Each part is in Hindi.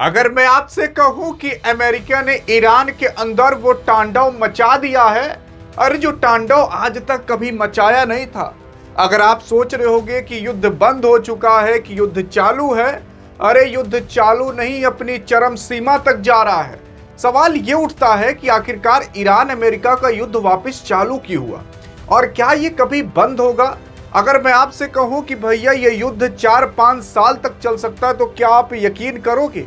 अगर मैं आपसे कहूं कि अमेरिका ने ईरान के अंदर वो तांडव मचा दिया है, अरे जो तांडव आज तक कभी मचाया नहीं था। अगर आप सोच रहे होगे कि युद्ध बंद हो चुका है, कि युद्ध चालू है, अरे युद्ध चालू नहीं, अपनी चरम सीमा तक जा रहा है। सवाल ये उठता है कि आखिरकार ईरान अमेरिका का युद्ध वापस चालू क्यों हुआ और क्या ये कभी बंद होगा? अगर मैं आपसे कहूं कि भैया ये युद्ध 4-5 साल तक चल सकता है, तो क्या आप यकीन करोगे?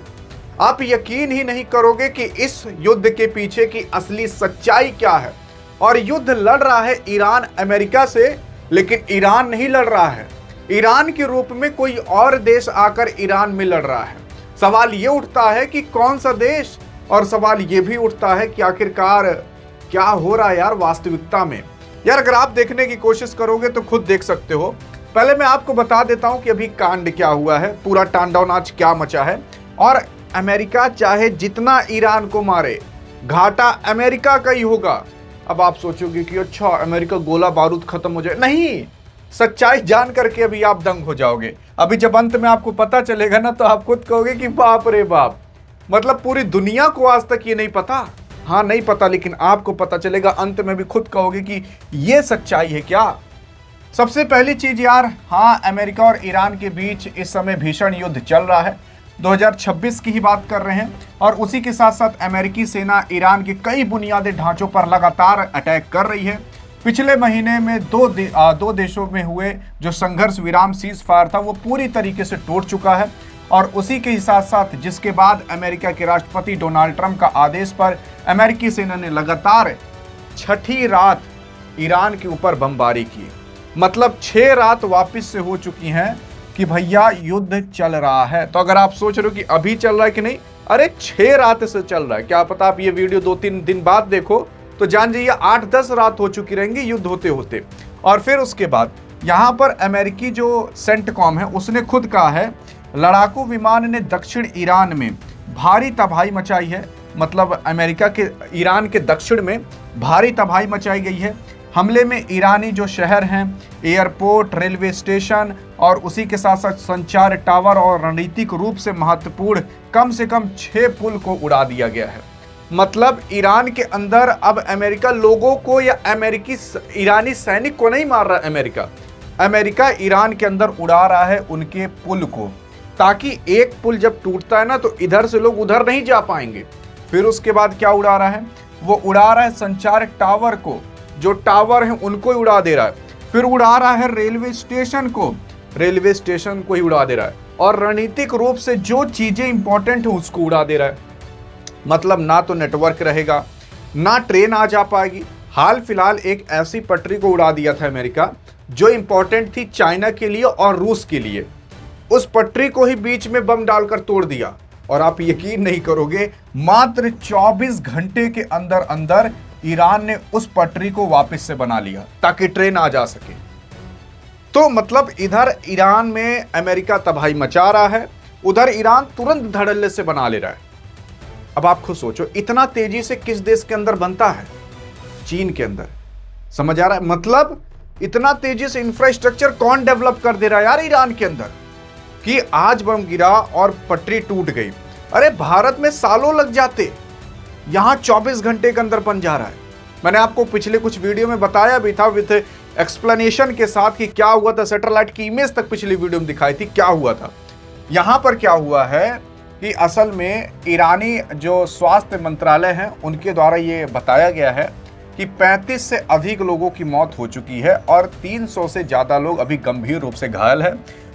आप यकीन ही नहीं करोगे कि इस युद्ध के पीछे की असली सच्चाई क्या है। और युद्ध लड़ रहा है ईरान अमेरिका से, लेकिन ईरान नहीं लड़ रहा है, ईरान के रूप में कोई और देश आकर ईरान में लड़ रहा है। सवाल ये उठता है कि कौन सा देश, और सवाल ये भी उठता है कि आखिरकार क्या हो रहा है यार वास्तविकता में। यार अगर आप देखने की कोशिश करोगे तो खुद देख सकते हो। पहले मैं आपको बता देता हूं कि अभी कांड क्या हुआ है, पूरा तांडव नाच क्या मचा है। और अमेरिका चाहे जितना ईरान को मारे, घाटा अमेरिका का ही होगा। अब आप सोचोगे कि अच्छा अमेरिका गोला बारूद खत्म हो जाए, नहीं, सच्चाई जान करके अभी आप दंग हो जाओगे। अभी जब अंत में आपको पता चलेगा ना, तो आप खुद कहोगे कि बाप रे बाप, मतलब पूरी दुनिया को आज तक ये नहीं पता। हाँ नहीं पता, लेकिन आपको पता चलेगा अंत में भी, खुद कहोगे कि ये सच्चाई है क्या। सबसे पहली चीज यार, हाँ अमेरिका और ईरान के बीच इस समय भीषण युद्ध चल रहा है। 2026 की ही बात कर रहे हैं, और उसी के साथ साथ अमेरिकी सेना ईरान के कई बुनियादी ढांचों पर लगातार अटैक कर रही है। पिछले महीने में दो देशों में हुए जो संघर्ष विराम सीज फायर था, वो पूरी तरीके से टूट चुका है। और उसी के साथ साथ जिसके बाद अमेरिका के राष्ट्रपति डोनाल्ड ट्रंप का आदेश पर अमेरिकी सेना ने लगातार छठी रात ईरान के ऊपर बमबारी की। मतलब 6 रात वापस से हो चुकी हैं कि भैया युद्ध चल रहा है। तो अगर आप सोच रहे हो कि अभी चल रहा है कि नहीं, अरे 6 रात से चल रहा है। क्या पता आप ये वीडियो 2-3 दिन बाद देखो तो जान जाइए 8-10 रात हो चुकी रहेंगी युद्ध होते होते। और फिर उसके बाद यहाँ पर अमेरिकी जो सेंटकॉम है, उसने खुद कहा है लड़ाकू विमान ने दक्षिण ईरान में भारी तबाही मचाई है। मतलब अमेरिका के ईरान के दक्षिण में भारी तबाही मचाई गई है। हमले में ईरानी जो शहर हैं, एयरपोर्ट, रेलवे स्टेशन और उसी के साथ साथ संचार टावर और रणनीतिक रूप से महत्वपूर्ण कम से कम 6 पुल को उड़ा दिया गया है। मतलब ईरान के अंदर अब अमेरिका लोगों को या अमेरिकी ईरानी सैनिक को नहीं मार रहा, अमेरिका ईरान के अंदर उड़ा रहा है उनके पुल को, ताकि एक पुल जब टूटता है ना, तो इधर से लोग उधर नहीं जा पाएंगे। फिर उसके बाद क्या उड़ा रहा है, वो उड़ा रहा है संचार टावर को, जो टावर हैं उनको ही उड़ा दे रहा है। फिर उड़ा रहा है रेलवे स्टेशन को ही उड़ा दे रहा है। और रणनीतिक रूप से जो चीजें इंपॉर्टेंट है उसको उड़ा दे रहा है। मतलब ना तो नेटवर्क रहेगा, ना ट्रेन आ जा पाएगी। हाल फिलहाल एक ऐसी पटरी को उड़ा दिया था अमेरिका जो इंपॉर्टेंट थी चाइना के लिए और रूस के लिए। उस पटरी को ही बीच में बम डालकर तोड़ दिया। और आप यकीन नहीं करोगे, मात्र 24 घंटे के अंदर अंदर ईरान ने उस पटरी को वापस से बना लिया ताकि ट्रेन आ जा सके। तो मतलब इधर ईरान में अमेरिका तबाही मचा रहा है, उधर ईरान तुरंत धड़ल्ले से बना ले रहा है। अब आप खुद सोचो, इतना तेजी से किस देश के अंदर बनता है? चीन के अंदर। समझ आ रहा है? मतलब इतना तेजी से इंफ्रास्ट्रक्चर कौन डेवलप कर दे रहा है यार ईरान के अंदर, कि आज बम गिरा और पटरी टूट गई। अरे भारत में सालों लग जाते, यहां 24 घंटे के अंदर बन जा रहा है। मैंने आपको पिछले कुछ वीडियो में बताया भी था विद एक्सप्लेनेशन के साथ कि क्या हुआ था। सैटेलाइट की इमेज तक पिछली वीडियो में दिखाई थी क्या हुआ था। यहां पर क्या हुआ है कि असल में ईरानी जो स्वास्थ्य मंत्रालय है उनके द्वारा ये बताया गया है कि 35 से अधिक लोगों की मौत हो चुकी है और 300 से ज्यादा लोग अभी गंभीर रूप से घायल है।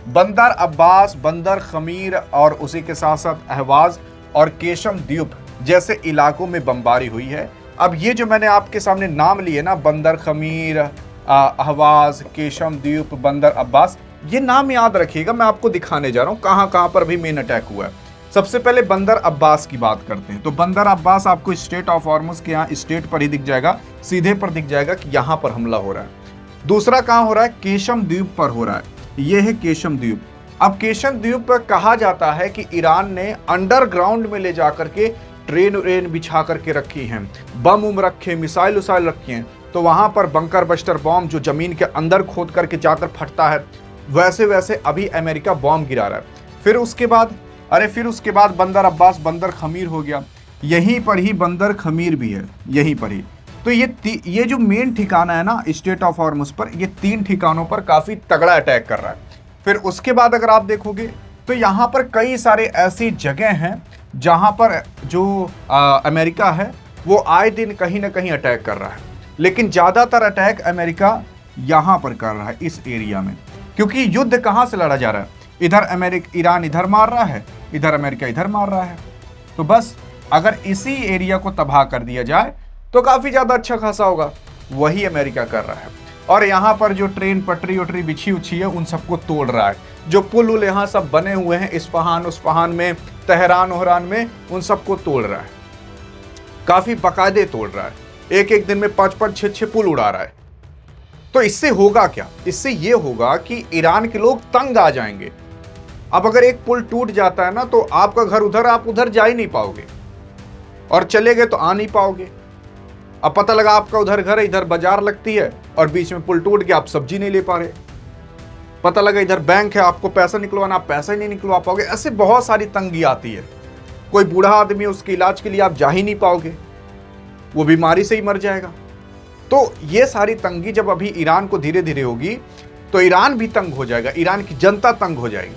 बंदर अब्बास, बंदर खमीर और उसी के साथ साथ अहवाज और केशम द्वीप जैसे इलाकों में बमबारी हुई है। अब ये जो मैंने आपके सामने नाम लिए ना, बंदर खमीर, अहवाज, केशम द्वीप, बंदर अब्बास, ये नाम याद रखिएगा। मैं आपको दिखाने जा रहा हूँ कहाँ कहाँ पर भी मेन अटैक हुआ है। सबसे पहले बंदर अब्बास की बात करते हैं। तो बंदर अब्बास आपको स्टेट ऑफ हॉर्मुज के यहाँ स्टेट पर ही दिख जाएगा, सीधे पर दिख जाएगा कि यहाँ पर हमला हो रहा है। दूसरा कहाँ हो रहा है? केशम द्वीप पर हो रहा है। ये है केशम द्वीप। अब केशम द्वीप पर कहा जाता है कि ईरान ने अंडरग्राउंड में ले जाकर के ट्रेन बिछा करके रखी हैं, बम उम रखे, मिसाइल उसाइल रखी हैं। तो वहां पर बंकर बस्टर बॉम्ब जो जमीन के अंदर खोद करके जाकर फटता है, वैसे वैसे अभी अमेरिका बॉम्ब गिरा रहा है। फिर उसके बाद अरे फिर उसके बाद बंदर अब्बास, बंदर खमीर हो गया, यहीं पर ही बंदर खमीर भी है, यहीं पर ही। तो ये जो मेन ठिकाना है ना स्ट्रेट ऑफ हॉर्मुज पर, ये 3 ठिकानों पर काफ़ी तगड़ा अटैक कर रहा है। फिर उसके बाद अगर आप देखोगे तो यहाँ पर कई सारे ऐसी जगह हैं जहाँ पर जो अमेरिका है वो आए दिन कहीं ना कहीं अटैक कर रहा है, लेकिन ज़्यादातर अटैक अमेरिका यहाँ पर कर रहा है इस एरिया में, क्योंकि युद्ध कहाँ से लड़ा जा रहा है, इधर ईरान इधर मार रहा है, इधर अमेरिका इधर मार रहा है। तो बस अगर इसी एरिया को तबाह कर दिया जाए तो काफ़ी ज़्यादा अच्छा खासा होगा, वही अमेरिका कर रहा है। और यहाँ पर जो ट्रेन पटरी वटरी बिछी उछी है उन सबको तोड़ रहा है, जो पुल उल यहाँ सब बने हुए हैं इस्फहान उस्फहान में, तेहरान ओहरान में, उन सबको तोड़ रहा है, काफ़ी बाकायदे तोड़ रहा है, एक एक दिन में 5-5 6-6 पुल उड़ा रहा है। तो इससे होगा क्या, इससे ये होगा कि ईरान के लोग तंग आ जाएंगे। अब अगर एक पुल टूट जाता है ना तो आपका घर उधर, आप उधर जा ही नहीं पाओगे, और चले गए तो आ नहीं पाओगे। अब पता लगा आपका उधर घर है, इधर बाजार लगती है और बीच में पुल टूट गया, आप सब्जी नहीं ले पा रहे। पता लगा इधर बैंक है, आपको पैसा निकलवाना, आप पैसा ही नहीं निकलवा पाओगे। ऐसे बहुत सारी तंगी आती है। कोई बूढ़ा आदमी, उसके इलाज के लिए आप जा ही नहीं पाओगे, वो बीमारी से ही मर जाएगा। तो ये सारी तंगी जब अभी ईरान को धीरे धीरे होगी तो ईरान भी तंग हो जाएगा, ईरान की जनता तंग हो जाएगी,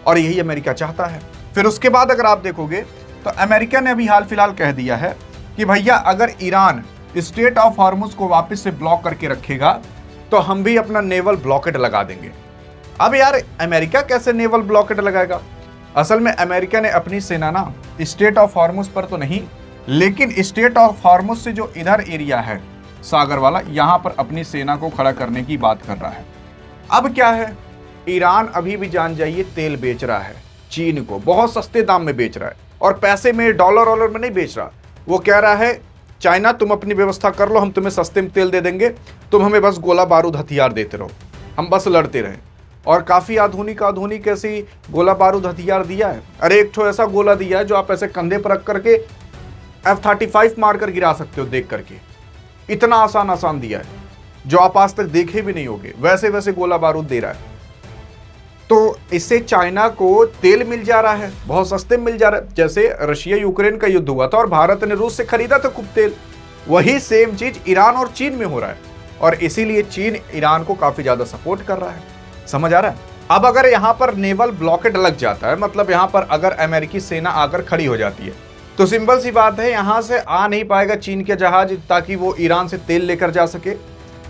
और यही अमेरिका चाहता है। फिर उसके बाद अगर आप देखोगे तो अमेरिका ने अभी हाल फिलहाल कह दिया है कि भैया अगर ईरान स्ट्रेट ऑफ हॉर्मुज को वापस से ब्लॉक करके रखेगा तो हम भी अपना नेवल ब्लॉकेड लगा देंगे। अब यार अमेरिका कैसे नेवल ब्लॉकेड लगाएगा? असल में अमेरिका ने अपनी सेना ना स्ट्रेट ऑफ हॉर्मुज पर तो नहीं, लेकिन स्ट्रेट ऑफ हॉर्मुज से जो इधर एरिया है सागर वाला, यहां पर अपनी सेना को खड़ा करने की बात कर रहा है। अब क्या है, ईरान अभी भी जान जाइए तेल बेच रहा है चीन को, बहुत सस्ते दाम में बेच रहा है, और पैसे में डॉलर वॉलर में नहीं बेच रहा। वो कह रहा है चाइना तुम अपनी व्यवस्था कर लो, हम तुम्हें सस्ते में तेल दे देंगे, तुम हमें बस गोला बारूद हथियार देते रहो, हम बस लड़ते रहे। और काफ़ी आधुनिक ऐसी गोला बारूद हथियार दिया है। अरे एक ठो ऐसा गोला दिया है जो आप ऐसे कंधे पर रख करके F-35 मारकर गिरा सकते हो देख करके, इतना आसान दिया है जो आप आज तक देखे भी नहीं होगे, वैसे वैसे गोला बारूद दे रहा है। तो इससे चाइना को तेल मिल जा रहा है, बहुत सस्ते मिल जा रहा है। जैसे रशिया यूक्रेन का युद्ध हुआ था और भारत ने रूस से खरीदा था खूब तेल, वही सेम चीज ईरान और चीन में हो रहा है, और इसीलिए चीन ईरान को काफी ज्यादा सपोर्ट कर रहा है। समझ आ रहा है? अब अगर यहाँ पर नेवल ब्लॉकेड लग जाता है, मतलब यहाँ पर अगर अमेरिकी सेना आकर खड़ी हो जाती है, तो सिंपल सी बात है यहाँ से आ नहीं पाएगा चीन के जहाज ताकि वो ईरान से तेल लेकर जा सके।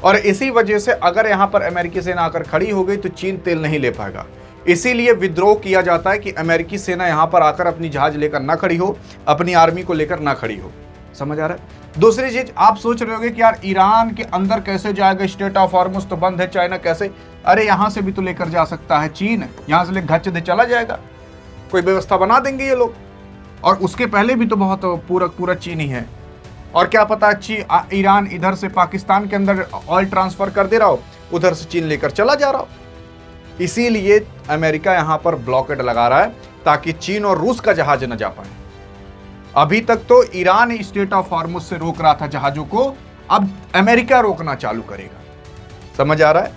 और इसी वजह से अगर यहाँ पर अमेरिकी सेना आकर खड़ी हो गई तो चीन तेल नहीं ले पाएगा। इसीलिए विद्रोह किया जाता है कि अमेरिकी सेना यहाँ पर आकर अपनी जहाज लेकर ना खड़ी हो, अपनी आर्मी को लेकर ना खड़ी हो। समझ आ रहा है? दूसरी चीज आप सोच रहे होगे कि यार ईरान के अंदर कैसे जाएगा, स्ट्रेट ऑफ हॉर्मुज तो बंद है, चाइना कैसे? अरे यहाँ से भी तो लेकर जा सकता है चीन, यहाँ से लेकर घच दे चला जाएगा, कोई व्यवस्था बना देंगे ये लोग। और उसके पहले भी तो बहुत पूरा चीन ही है, और क्या पता ईरान इधर से पाकिस्तान के अंदर ऑयल ट्रांसफर कर दे रहा हो, उधर से चीन लेकर चला जा रहा हो। इसीलिए अमेरिका यहां पर ब्लॉकेड लगा रहा है ताकि चीन और रूस का जहाज न जा पाए। अभी तक तो ईरान स्ट्रेट ऑफ हॉर्मुज से रोक रहा था जहाजों को, अब अमेरिका रोकना चालू करेगा। समझ आ रहा है?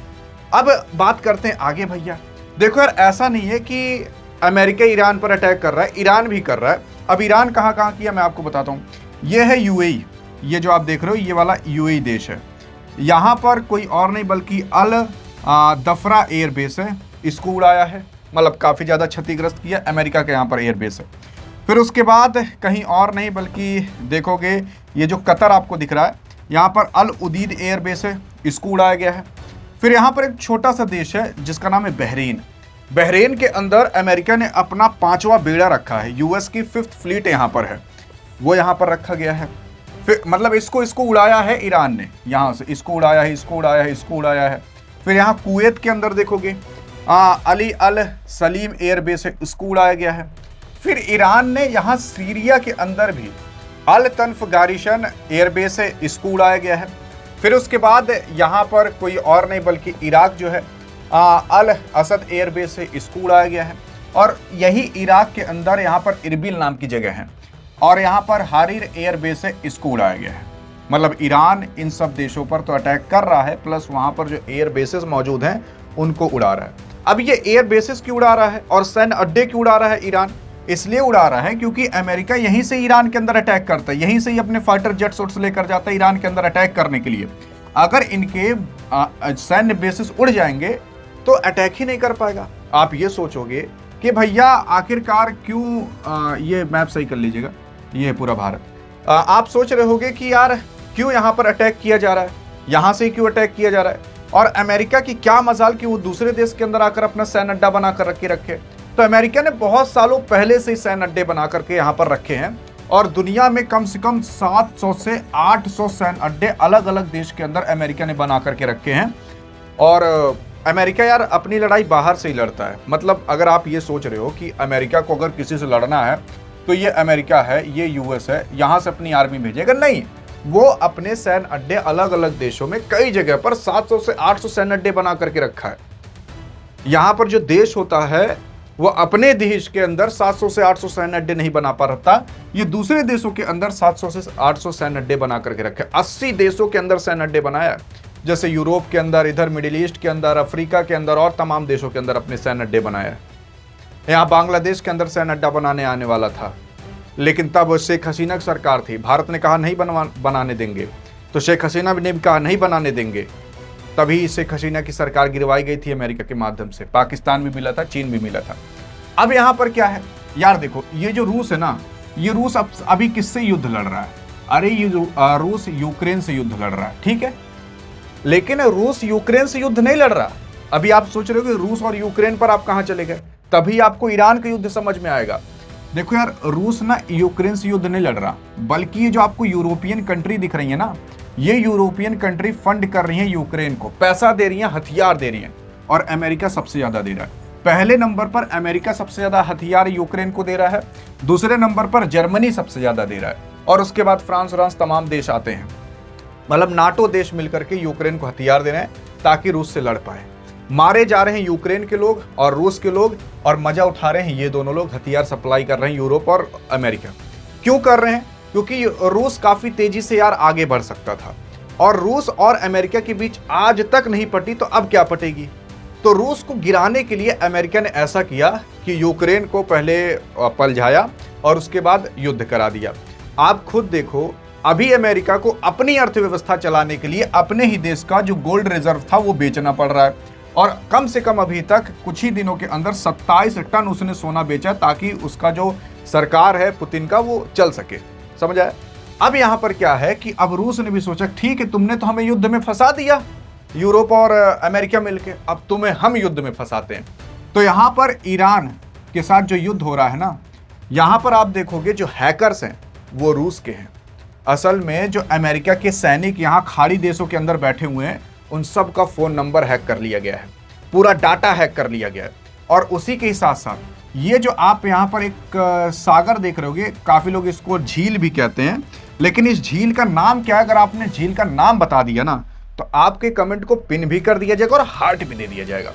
अब बात करते हैं आगे भैया। देखो यार, ऐसा नहीं है कि अमेरिका ईरान पर अटैक कर रहा है, ईरान भी कर रहा है। अब ईरान कहाँ किया मैं आपको बताता हूँ। ये है यूएई, ये जो आप देख रहे हो ये वाला यूएई देश है। यहाँ पर कोई और नहीं बल्कि अल दफरा एयर बेस है, इसको उड़ाया है, मतलब काफ़ी ज़्यादा क्षतिग्रस्त किया। अमेरिका के यहाँ पर एयर बेस है। फिर उसके बाद कहीं और नहीं बल्कि देखोगे ये जो कतर आपको दिख रहा है, यहाँ पर अल उदीद एयर बेस है, इसको उड़ाया गया है। फिर यहाँ पर एक छोटा सा देश है जिसका नाम है बहरीन। बहरीन के अंदर अमेरिका ने अपना 5वां बेड़ा रखा है, यूएस की 5th फ्लीट यहाँ पर है, वो यहाँ पर रखा गया है। फिर मतलब इसको उड़ाया है ईरान ने, यहाँ से इसको उड़ाया है, इसको उड़ाया है, इसको उड़ाया है। फिर यहाँ कुवैत के अंदर देखोगे अली अल सलीम एयर बेस है, इसको उड़ाया गया है। फिर ईरान ने यहाँ सीरिया के अंदर भी अल तनफ गारिशन एयर बेस है, इसको उड़ाया गया है। फिर उसके बाद यहाँ पर कोई और नहीं बल्कि इराक जो है अल असद एयर बेस है, इसको उड़ाया गया है। और यही इराक के अंदर यहाँ पर इरबिल नाम की जगह है, और यहाँ पर हारिर एयर बेस है, इसको उड़ाया गया है। मतलब ईरान इन सब देशों पर तो अटैक कर रहा है, प्लस वहाँ पर जो एयर बेसेस मौजूद हैं उनको उड़ा रहा है। अब ये एयर बेसिस क्यों उड़ा रहा है और सैन्य अड्डे क्यों उड़ा रहा है ईरान? इसलिए उड़ा रहा है क्योंकि अमेरिका यहीं से ईरान के अंदर अटैक करता है, यहीं से ही अपने फाइटर जेट्स उट्स लेकर जाता है ईरान के अंदर अटैक करने के लिए। अगर इनके सैन्य बेसिस उड़ जाएंगे तो अटैक ही नहीं कर पाएगा। आप ये सोचोगे कि भैया आखिरकार क्यों, ये मैप सही कर लीजिएगा, ये है पूरा भारत। आप सोच रहे होगे कि यार क्यों यहाँ पर अटैक किया जा रहा है, यहाँ से क्यों अटैक किया जा रहा है, और अमेरिका की क्या मजाल कि वो दूसरे देश के अंदर आकर अपना सैन्य अड्डा बना कर रखे। तो अमेरिका ने बहुत सालों पहले से सैन्य अड्डे बना करके यहाँ पर रखे हैं, और दुनिया में कम से कम 700 से 800 सैन्य अड्डे अलग अलग देश के अंदर अमेरिका ने बना करके रखे हैं। और अमेरिका यार अपनी लड़ाई बाहर से ही लड़ता है। मतलब अगर आप ये सोच रहे हो कि अमेरिका को अगर किसी से लड़ना है तो ये अमेरिका है, ये यूएस है, यहाँ से अपनी आर्मी भेजेगा, नहीं, वो अपने सैन्य अड्डे अलग अलग देशों में कई जगह पर 700 से 800 सैन्य अड्डे बना करके रखा है। यहाँ पर जो देश होता है वो अपने देश के अंदर 700 से 800 सैन्य अड्डे नहीं बना पाता, ये दूसरे देशों के अंदर 700 से 800 सैन्य अड्डे बना करके रखे। 80 देशों के अंदर सैन्य अड्डे बनाया, जैसे यूरोप के अंदर, इधर मिडिल ईस्ट के अंदर, अफ्रीका के अंदर और तमाम देशों के अंदर अपने सैन्य अड्डे बनाया। यहाँ बांग्लादेश के अंदर सैन्य अड्डा बनाने आने वाला था, लेकिन तब शेख हसीना की सरकार थी, भारत ने कहा नहीं बनाने देंगे, तो शेख हसीना ने भी कहा नहीं बनाने देंगे, तभी शेख हसीना की सरकार गिरवाई गई थी अमेरिका के माध्यम से। पाकिस्तान भी मिला था, चीन भी मिला था। अब यहाँ पर क्या है यार, देखो ये जो रूस है ना, ये रूस अभी किससे युद्ध लड़ रहा है? अरे ये रूस यूक्रेन से युद्ध लड़ रहा है, ठीक है, लेकिन रूस यूक्रेन से युद्ध नहीं लड़ रहा। अभी आप सोच रहे हो कि रूस और यूक्रेन पर आप कहां चले गए, तभी आपको ईरान का युद्ध समझ में आएगा। देखो यार, रूस ना यूक्रेन से युद्ध नहीं लड़ रहा, बल्कि ये जो आपको यूरोपियन कंट्री दिख रही है ना, ये यूरोपियन कंट्री फंड कर रही है यूक्रेन को, पैसा दे रही है, हथियार दे रही है, और अमेरिका सबसे ज्यादा दे रहा है। पहले नंबर पर अमेरिका सबसे ज्यादा हथियार यूक्रेन को दे रहा है, दूसरे नंबर पर जर्मनी सबसे ज्यादा दे रहा है, और उसके बाद फ्रांस तमाम देश आते हैं। मतलब नाटो देश मिलकर के यूक्रेन को हथियार दे रहे हैं ताकि रूस से लड़ पाए। मारे जा रहे हैं यूक्रेन के लोग और रूस के लोग, और मजा उठा रहे हैं ये दोनों लोग, हथियार सप्लाई कर रहे हैं यूरोप और अमेरिका। क्यों कर रहे हैं? क्योंकि रूस काफी तेजी से यार आगे बढ़ सकता था, और रूस और अमेरिका के बीच आज तक नहीं पटी, तो अब क्या पटेगी? तो रूस को गिराने के लिए अमेरिका ने ऐसा किया कि यूक्रेन को पहले पलझाया और उसके बाद युद्ध करा दिया। आप खुद देखो, अभी अमेरिका को अपनी अर्थव्यवस्था चलाने के लिए अपने ही देश का जो गोल्ड रिजर्व था वो बेचना पड़ रहा है, और कम से कम अभी तक कुछ ही दिनों के अंदर 27 टन उसने सोना बेचा, ताकि उसका जो सरकार है पुतिन का वो चल सके। समझ आया? अब यहाँ पर क्या है कि अब रूस ने भी सोचा ठीक है, तुमने तो हमें युद्ध में फंसा दिया, यूरोप और अमेरिका मिलके, अब तुम्हें हम युद्ध में फंसाते हैं। तो यहाँ पर ईरान के साथ जो युद्ध हो रहा है ना, यहाँ पर आप देखोगे जो हैकर्स हैं वो रूस के हैं। असल में जो अमेरिका के सैनिक यहाँ खाड़ी देशों के अंदर बैठे हुए हैं, उन सब का फोन नंबर हैक कर लिया गया है, पूरा डाटा हैक कर लिया गया है। और उसी के साथ साथ ये जो आप यहाँ पर एक सागर देख रहे होगे, काफी लोग इसको झील भी कहते हैं, लेकिन इस झील का नाम क्या है? अगर आपने झील का नाम बता दिया ना, तो आपके कमेंट को पिन भी कर दिया जाएगा और हार्ट भी दे दिया जाएगा।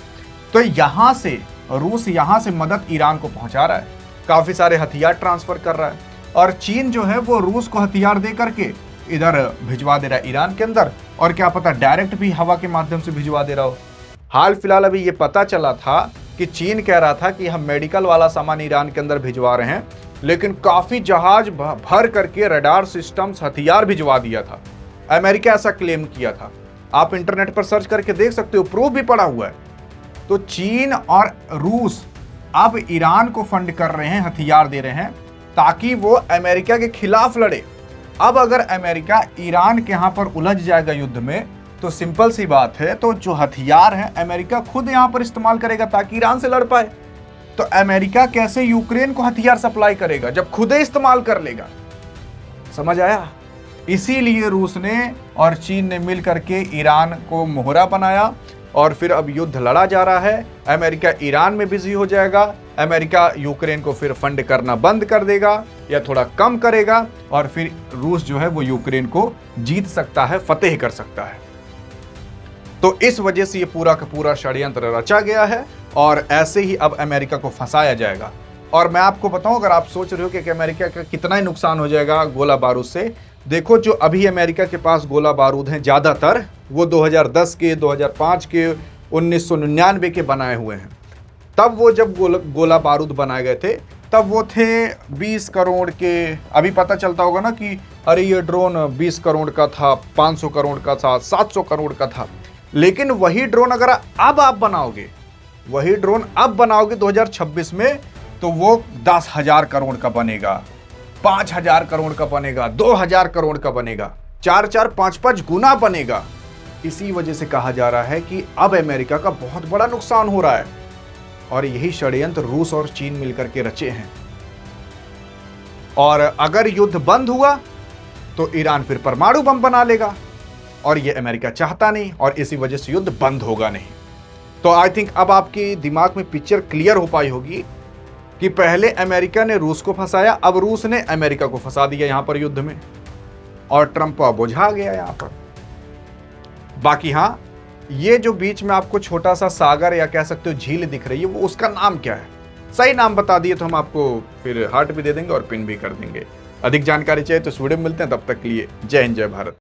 तो यहाँ से रूस यहाँ से मदद ईरान को पहुंचा रहा है, काफी सारे हथियार ट्रांसफर कर रहा है, और चीन जो है वो रूस को हथियार दे करके इधर भिजवा दे रहा है ईरान के अंदर, और क्या पता डायरेक्ट भी हवा के माध्यम से भिजवा दे रहा हो। हाल फिलहाल अभी ये पता चला था कि चीन कह रहा था कि हम मेडिकल वाला सामान ईरान के अंदर भिजवा रहे हैं, लेकिन काफी जहाज भर करके रडार सिस्टम्स, हथियार भिजवा दिया था। अमेरिका ऐसा क्लेम किया था, आप इंटरनेट पर सर्च करके देख सकते हो, प्रूफ भी पड़ा हुआ है। तो चीन और रूस अब ईरान को फंड कर रहे हैं, हथियार दे रहे हैं, ताकि वो अमेरिका के खिलाफ लड़े। अब अगर अमेरिका ईरान के यहाँ पर उलझ जाएगा युद्ध में, तो सिंपल सी बात है, तो जो हथियार है अमेरिका खुद यहाँ पर इस्तेमाल करेगा ताकि ईरान से लड़ पाए। तो अमेरिका कैसे यूक्रेन को हथियार सप्लाई करेगा जब खुद ही इस्तेमाल कर लेगा? समझ आया? इसीलिए रूस ने और चीन ने मिल करके ईरान को मोहरा बनाया, और फिर अब युद्ध लड़ा जा रहा है। अमेरिका ईरान में बिजी हो जाएगा, अमेरिका यूक्रेन को फिर फंड करना बंद कर देगा या थोड़ा कम करेगा, और फिर रूस जो है वो यूक्रेन को जीत सकता है, फतेह कर सकता है। तो इस वजह से ये पूरा का पूरा षड्यंत्र रचा गया है, और ऐसे ही अब अमेरिका को फंसाया जाएगा। और मैं आपको बताऊं, अगर आप सोच रहे हो कि अमेरिका का कितना ही नुकसान हो जाएगा गोला बारूद से, देखो जो अभी अमेरिका के पास गोला बारूद हैं ज्यादातर वो 2010 के, 2005 के, 1999 के बनाए हुए हैं। तब वो जब गोला बारूद बनाए गए थे तब वो थे 20 करोड़ के। अभी पता चलता होगा ना कि अरे ये ड्रोन 20 करोड़ का था, 500 करोड़ का था, 700 करोड़ का था। लेकिन वही ड्रोन अगर अब आप बनाओगे, वही ड्रोन अब बनाओगे 2026 में, तो वो 10,000 करोड़ का बनेगा, 5,000 करोड़ का बनेगा, 2,000 करोड़ का बनेगा, 4-4, 5-5 गुना बनेगा। इसी वजह से कहा जा रहा है कि अब अमेरिका का बहुत बड़ा नुकसान हो रहा है और यही षड्यंत्र रूस और चीन मिलकर के रचे हैं। और अगर युद्ध बंद हुआ तो ईरान फिर परमाणु बम बना लेगा और यह अमेरिका चाहता नहीं और इसी वजह से युद्ध बंद होगा नहीं। तो आई थिंक अब आपके दिमाग में पिक्चर क्लियर हो पाई होगी कि पहले अमेरिका ने रूस को फंसाया, अब रूस ने अमेरिका को फंसा दिया यहां पर युद्ध में और ट्रंप बुझा गया यहां पर। बाकी हां, ये जो बीच में आपको छोटा सा सागर या कह सकते हो झील दिख रही है, वो उसका नाम क्या है? सही नाम बता दिए तो हम आपको फिर हार्ट भी दे देंगे और पिन भी कर देंगे। अधिक जानकारी चाहिए तो इस वीडियो में मिलते हैं, तब तक के लिए जय हिंद जय भारत।